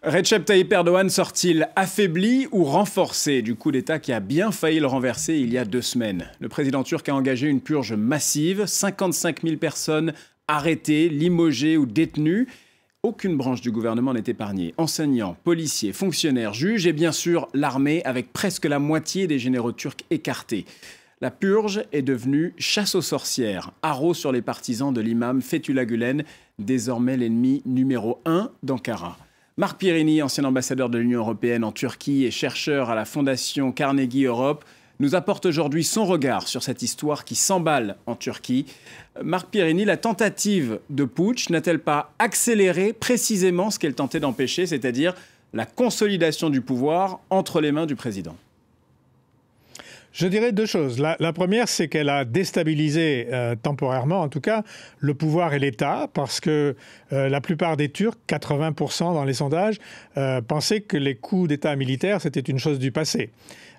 Recep Tayyip Erdogan sort-il affaibli ou renforcé du coup d'État qui a bien failli le renverser il y a 2 semaines? Le président turc a engagé une purge massive, 55 000 personnes arrêtées, limogées ou détenues. Aucune branche du gouvernement n'est épargnée. Enseignants, policiers, fonctionnaires, juges et bien sûr l'armée avec presque la moitié des généraux turcs écartés. La purge est devenue chasse aux sorcières, haro sur les partisans de l'imam Fethullah Gülen, désormais l'ennemi numéro 1 d'Ankara. Marc Pierini, ancien ambassadeur de l'Union européenne en Turquie et chercheur à la Fondation Carnegie Europe, nous apporte aujourd'hui son regard sur cette histoire qui s'emballe en Turquie. Marc Pierini, la tentative de putsch n'a-t-elle pas accéléré précisément ce qu'elle tentait d'empêcher, c'est-à-dire la consolidation du pouvoir entre les mains du président ? Je dirais 2 choses. La première, c'est qu'elle a déstabilisé, temporairement en tout cas, le pouvoir et l'État, parce que la plupart des Turcs, 80% dans les sondages, pensaient que les coups d'État militaires, c'était une chose du passé.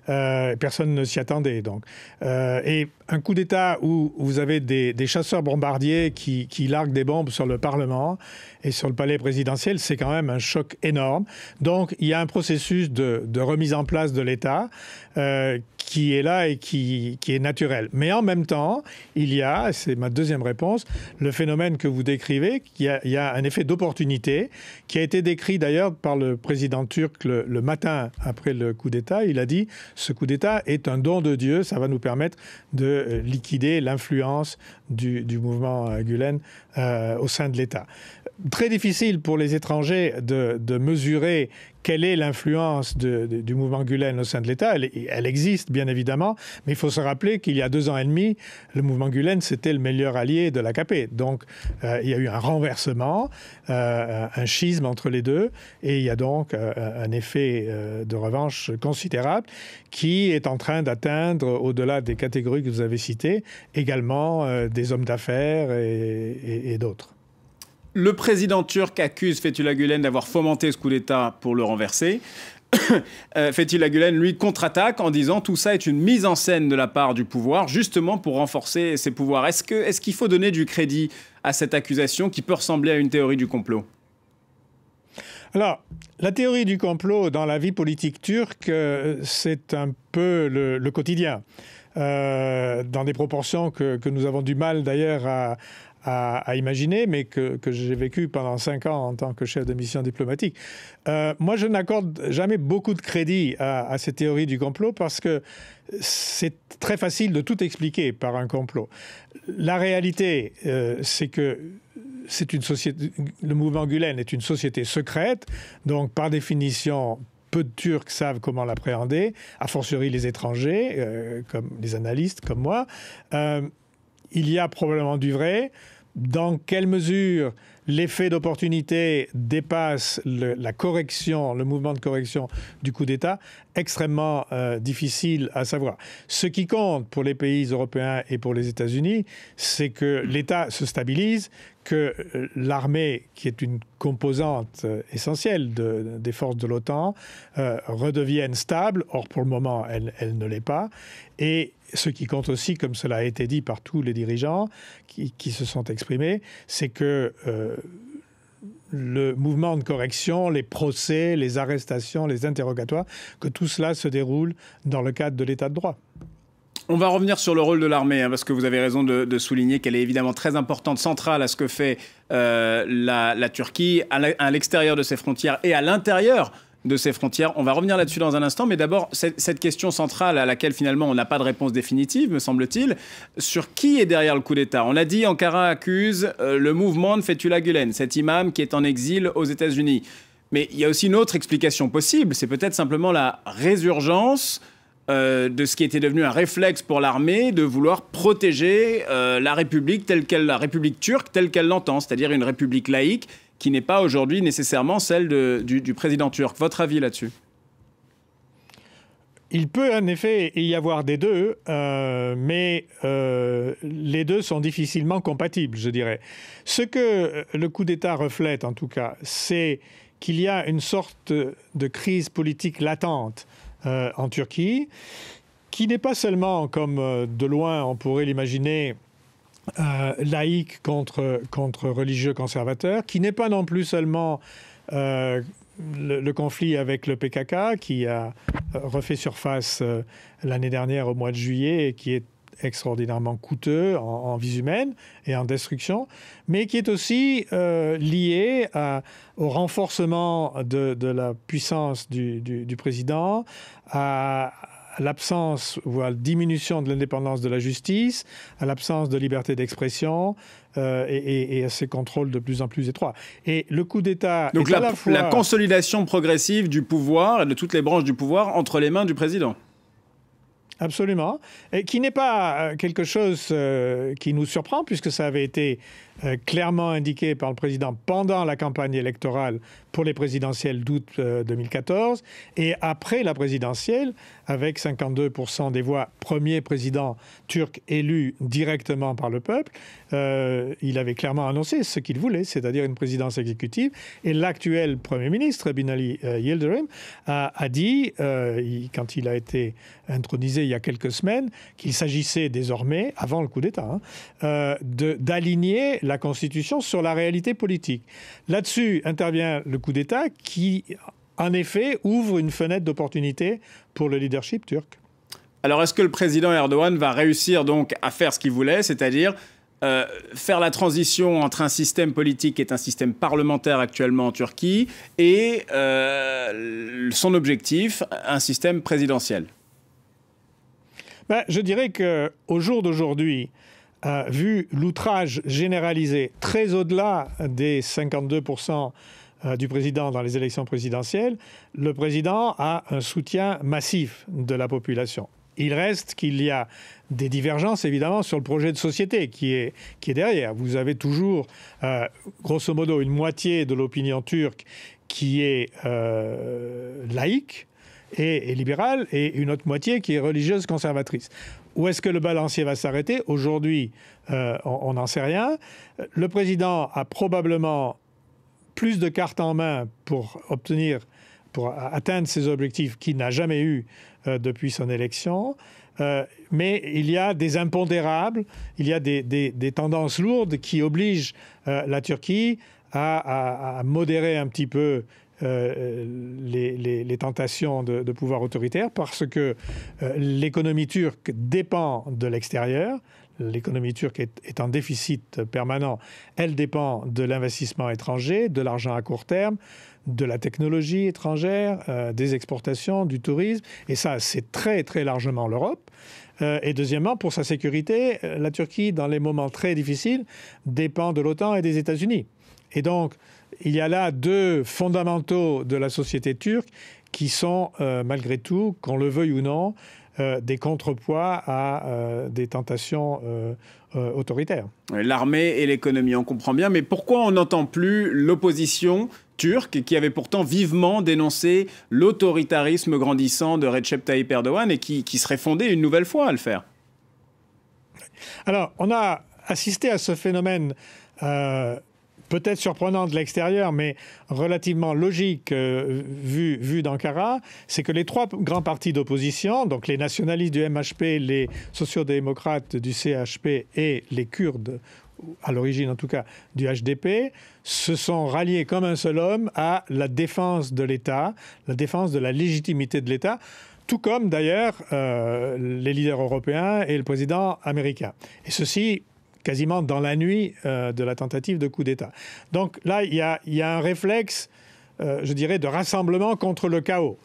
Personne ne s'y attendait, donc. Et un coup d'État où vous avez des chasseurs bombardiers qui larguent des bombes sur le Parlement et sur le palais présidentiel, c'est quand même un choc énorme. Donc, il y a un processus de remise en place de l'État qui est là et qui est naturel. Mais en même temps, il y a, c'est ma deuxième réponse, le phénomène que vous décrivez, il y a un effet d'opportunité qui a été décrit d'ailleurs par le président turc le matin après le coup d'État. Il a dit « Ce coup d'État est un don de Dieu, ça va nous permettre de liquider l'influence du mouvement Gülen au sein de l'État ». Très difficile pour les étrangers de mesurer quelle est l'influence du mouvement Gülen au sein de l'État. Elle existe, bien évidemment, mais il faut se rappeler qu'il y a 2 ans et demi, le mouvement Gülen, c'était le meilleur allié de l'AKP. Donc, il y a eu un renversement, un schisme entre les deux, et il y a donc un effet de revanche considérable qui est en train d'atteindre, au-delà des catégories que vous avez citées, également des hommes d'affaires et d'autres. Le président turc accuse Fethullah Gülen d'avoir fomenté ce coup d'État pour le renverser. Fethullah Gülen, lui, contre-attaque en disant tout ça est une mise en scène de la part du pouvoir, justement pour renforcer ses pouvoirs. Est-ce qu'il faut donner du crédit à cette accusation qui peut ressembler à une théorie du complot ? Alors, la théorie du complot dans la vie politique turque, c'est un peu le quotidien, dans des proportions que nous avons du mal d'ailleurs à imaginer, mais que j'ai vécu pendant 5 ans en tant que chef de mission diplomatique. Moi, je n'accorde jamais beaucoup de crédit à ces théories du complot parce que c'est très facile de tout expliquer par un complot. La réalité, c'est que c'est une société, le mouvement Gülen est une société secrète, donc par définition, peu de Turcs savent comment l'appréhender, a fortiori les étrangers, comme les analystes comme moi. Il y a probablement du vrai. Dans quelle mesure l'effet d'opportunité dépasse la correction, le mouvement de correction du coup d'État, extrêmement difficile à savoir. Ce qui compte pour les pays européens et pour les États-Unis, c'est que l'État se stabilise, que l'armée, qui est une composante essentielle des forces de l'OTAN, redevienne stable. Or, pour le moment, elle ne l'est pas. Et ce qui compte aussi, comme cela a été dit par tous les dirigeants qui se sont exprimés, c'est que le mouvement de correction, les procès, les arrestations, les interrogatoires, que tout cela se déroule dans le cadre de l'état de droit. On va revenir sur le rôle de l'armée, parce que vous avez raison de souligner qu'elle est évidemment très importante, centrale à ce que fait la Turquie, à l'extérieur de ses frontières et à l'intérieur de ses frontières. On va revenir là-dessus dans un instant, mais d'abord, cette question centrale à laquelle finalement on n'a pas de réponse définitive, me semble-t-il, sur qui est derrière le coup d'État. On l'a dit, Ankara accuse le mouvement de Fethullah Gülen, cet imam qui est en exil aux États-Unis. Mais il y a aussi une autre explication possible, c'est peut-être simplement la résurgence de ce qui était devenu un réflexe pour l'armée de vouloir protéger la République la République turque telle qu'elle l'entend, c'est-à-dire une République laïque qui n'est pas aujourd'hui nécessairement celle du président turc. Votre avis là-dessus ? Il peut en effet y avoir des deux, mais les deux sont difficilement compatibles, je dirais. Ce que le coup d'État reflète, en tout cas, c'est qu'il y a une sorte de crise politique latente en Turquie, qui n'est pas seulement, comme de loin on pourrait l'imaginer, laïque contre religieux conservateurs, qui n'est pas non plus seulement le conflit avec le PKK qui a refait surface l'année dernière au mois de juillet et qui est extraordinairement coûteux en vies humaines et en destruction, mais qui est aussi lié au renforcement de la puissance du président, à l'absence ou à la diminution de l'indépendance de la justice, à l'absence de liberté d'expression et à ces contrôles de plus en plus étroits. Et le coup d'État donc est à la fois... la consolidation progressive du pouvoir et de toutes les branches du pouvoir entre les mains du président. Absolument. Et qui n'est pas quelque chose qui nous surprend, puisque ça avait été clairement indiqué par le président pendant la campagne électorale pour les présidentielles d'août 2014 et après la présidentielle, avec 52% des voix, premier président turc élu directement par le peuple. Il avait clairement annoncé ce qu'il voulait, c'est-à-dire une présidence exécutive. Et l'actuel Premier ministre, Binali Yildirim, a dit, quand il a été intronisé il y a quelques semaines, qu'il s'agissait désormais, avant le coup d'État, d'aligner la Constitution sur la réalité politique. Là-dessus intervient le coup d'État qui, en effet, ouvre une fenêtre d'opportunité pour le leadership turc. Alors, est-ce que le président Erdogan va réussir donc à faire ce qu'il voulait, c'est-à-dire faire la transition entre un système politique qui est un système parlementaire actuellement en Turquie et son objectif, un système présidentiel? Je dirais qu'au jour d'aujourd'hui, vu l'outrage généralisé, très au-delà des 52% du président dans les élections présidentielles, le président a un soutien massif de la population. Il reste qu'il y a des divergences, évidemment, sur le projet de société qui est derrière. Vous avez toujours, grosso modo, une moitié de l'opinion turque qui est laïque et libérale, et une autre moitié qui est religieuse conservatrice. Où est-ce que le balancier va s'arrêter? Aujourd'hui, on n'en sait rien. Le président a probablement plus de cartes en main pour atteindre ses objectifs qu'il n'a jamais eu depuis son élection. Mais il y a des impondérables, il y a des tendances lourdes qui obligent la Turquie à modérer un petit peu les tentations de pouvoir autoritaire, parce que l'économie turque dépend de l'extérieur. L'économie turque est en déficit permanent. Elle dépend de l'investissement étranger, de l'argent à court terme, de la technologie étrangère, des exportations, du tourisme. Et ça, c'est très, très largement l'Europe. Et deuxièmement, pour sa sécurité, la Turquie, dans les moments très difficiles, dépend de l'OTAN et des États-Unis. Et donc, il y a là deux fondamentaux de la société turque qui sont, malgré tout, qu'on le veuille ou non, des contrepoids à des tentations autoritaires. L'armée et l'économie, on comprend bien. Mais pourquoi on n'entend plus l'opposition turque, qui avait pourtant vivement dénoncé l'autoritarisme grandissant de Recep Tayyip Erdogan et qui serait fondé une nouvelle fois à le faire? Alors, on a assisté à ce phénomène peut-être surprenant de l'extérieur, mais relativement logique vu d'Ankara, c'est que les trois grands partis d'opposition, donc les nationalistes du MHP, les sociodémocrates du CHP et les Kurdes, à l'origine en tout cas du HDP, se sont ralliés comme un seul homme à la défense de l'État, la défense de la légitimité de l'État, tout comme d'ailleurs les leaders européens et le président américain. Et ceci quasiment dans la nuit de la tentative de coup d'État. Donc là, il y a un réflexe, je dirais, de rassemblement contre le chaos.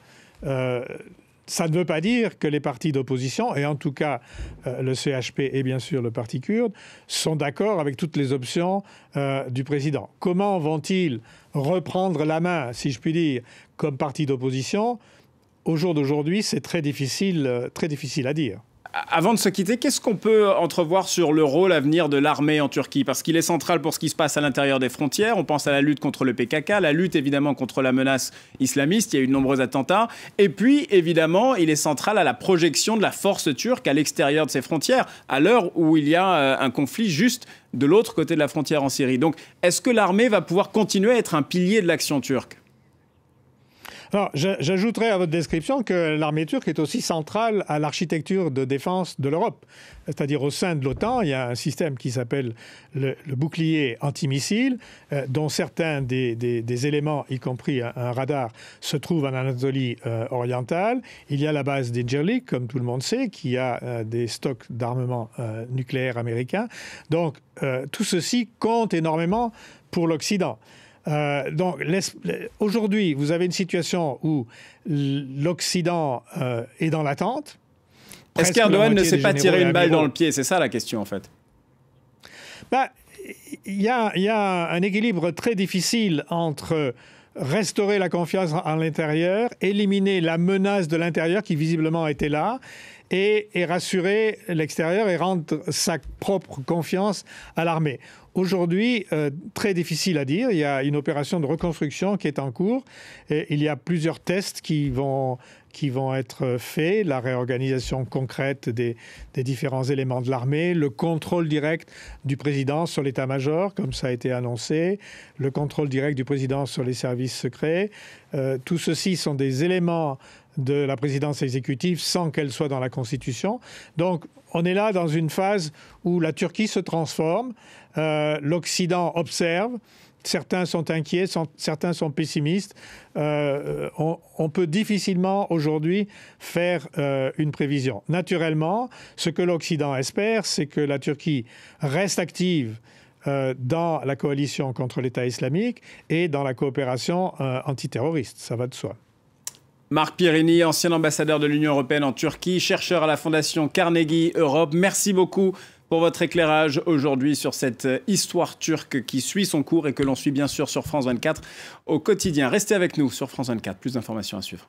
Ça ne veut pas dire que les partis d'opposition, et en tout cas le CHP et bien sûr le Parti kurde, sont d'accord avec toutes les options du président. Comment vont-ils reprendre la main, si je puis dire, comme parti d'opposition? Au jour d'aujourd'hui, c'est très difficile à dire. Avant de se quitter, qu'est-ce qu'on peut entrevoir sur le rôle à venir de l'armée en Turquie? Parce qu'il est central pour ce qui se passe à l'intérieur des frontières. On pense à la lutte contre le PKK, la lutte évidemment contre la menace islamiste. Il y a eu de nombreux attentats. Et puis, évidemment, il est central à la projection de la force turque à l'extérieur de ses frontières, à l'heure où il y a un conflit juste de l'autre côté de la frontière en Syrie. Donc, est-ce que l'armée va pouvoir continuer à être un pilier de l'action turque? J'ajouterais à votre description que l'armée turque est aussi centrale à l'architecture de défense de l'Europe. C'est-à-dire au sein de l'OTAN, il y a un système qui s'appelle le bouclier antimissile, dont certains des éléments, y compris un radar, se trouvent en Anatolie orientale. Il y a la base d'Incerlik, comme tout le monde sait, qui a des stocks d'armement nucléaire américain. Donc tout ceci compte énormément pour l'Occident. Donc aujourd'hui, vous avez une situation où l'Occident est dans l'attente. Est-ce qu'Erdogan ne s'est pas tiré une balle dans le pied? C'est ça la question en fait. Il y a un équilibre très difficile entre restaurer la confiance à l'intérieur, éliminer la menace de l'intérieur qui visiblement était là, et rassurer l'extérieur et rendre sa propre confiance à l'armée. Aujourd'hui, très difficile à dire. Il y a une opération de reconstruction qui est en cours. Et il y a plusieurs tests qui vont être faits. La réorganisation concrète des différents éléments de l'armée, le contrôle direct du président sur l'état-major, comme ça a été annoncé, le contrôle direct du président sur les services secrets. Tout ceci sont des éléments de la présidence exécutive sans qu'elle soit dans la Constitution. Donc, on est là dans une phase où la Turquie se transforme, l'Occident observe, certains sont inquiets, certains sont pessimistes. On peut difficilement aujourd'hui faire une prévision. Naturellement, ce que l'Occident espère, c'est que la Turquie reste active dans la coalition contre l'État islamique et dans la coopération antiterroriste. Ça va de soi. Marc Pierini, ancien ambassadeur de l'Union européenne en Turquie, chercheur à la Fondation Carnegie Europe. Merci beaucoup pour votre éclairage aujourd'hui sur cette histoire turque qui suit son cours et que l'on suit bien sûr sur France 24 au quotidien. Restez avec nous sur France 24, plus d'informations à suivre.